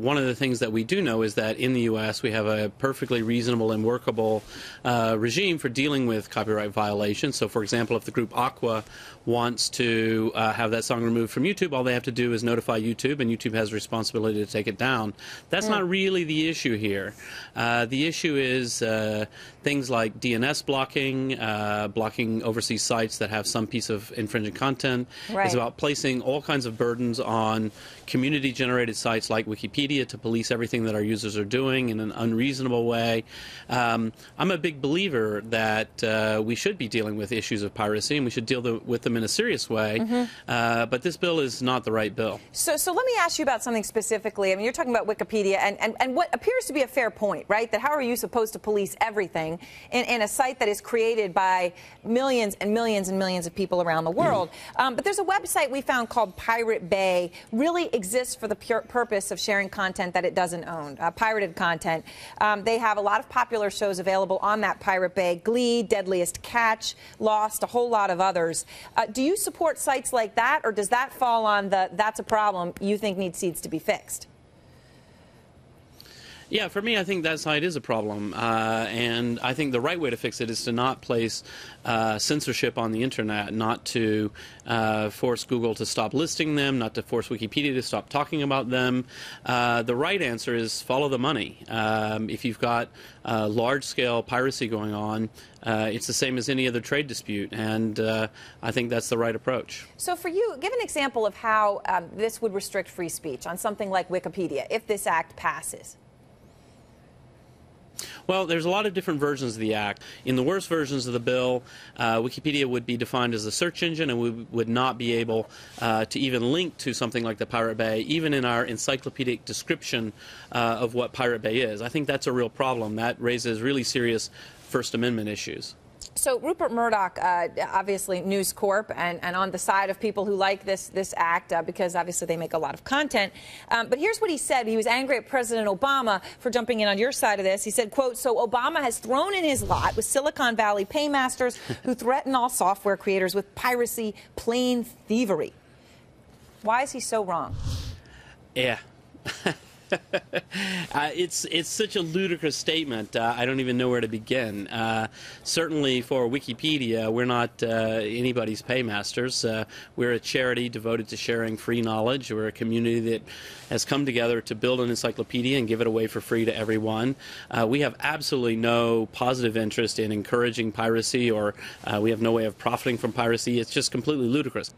One of the things that we do know is that in the U.S. we have a perfectly reasonable and workable regime for dealing with copyright violations. So, for example, if the group Aqua wants to have that song removed from YouTube, all they have to do is notify YouTube, and YouTube has a responsibility to take it down. That's not really the issue here. The issue is things like DNS blocking, blocking overseas sites that have some piece of infringing content. Right. It's about placing all kinds of burdens on community-generated sites like Wikipedia to police everything that our users are doing in an unreasonable way. I'm a big believer that we should be dealing with issues of piracy, and we should deal with them in a serious way. But this bill is not the right bill. So let me ask you about something specifically. I mean, you're talking about Wikipedia and what appears to be a fair point, right? That how are you supposed to police everything in a site that is created by millions and millions and millions of people around the world? But there's a website we found called Pirate Bay, really exists for the pure purpose of sharing content that it doesn't own, pirated content. They have a lot of popular shows available on that Pirate Bay: Glee, Deadliest Catch, Lost, a whole lot of others. Do you support sites like that, or does that fall on the that's a problem you think needs to be fixed? Yeah, for me, I think that site is a problem, and I think the right way to fix it is to not place censorship on the internet, not to force Google to stop listing them, not to force Wikipedia to stop talking about them. The right answer is follow the money. If you've got large-scale piracy going on, it's the same as any other trade dispute, and I think that's the right approach. So for you, give an example of how this would restrict free speech on something like Wikipedia if this act passes. Well, there's a lot of different versions of the act. In the worst versions of the bill, Wikipedia would be defined as a search engine, and we would not be able to even link to something like the Pirate Bay, even in our encyclopedic description of what Pirate Bay is. I think that's a real problem. That raises really serious First Amendment issues. So Rupert Murdoch, obviously News Corp, and on the side of people who like this act because obviously they make a lot of content. But here's what he said. He was angry at President Obama for jumping in on your side of this. He said, quote, "So Obama has thrown in his lot with Silicon Valley paymasters who threaten all software creators with piracy, plain thievery." Why is he so wrong? Yeah. It's such a ludicrous statement. I don't even know where to begin. Certainly for Wikipedia, we're not anybody's paymasters. We're a charity devoted to sharing free knowledge. We're a community that has come together to build an encyclopedia and give it away for free to everyone. We have absolutely no positive interest in encouraging piracy, or we have no way of profiting from piracy. It's just completely ludicrous.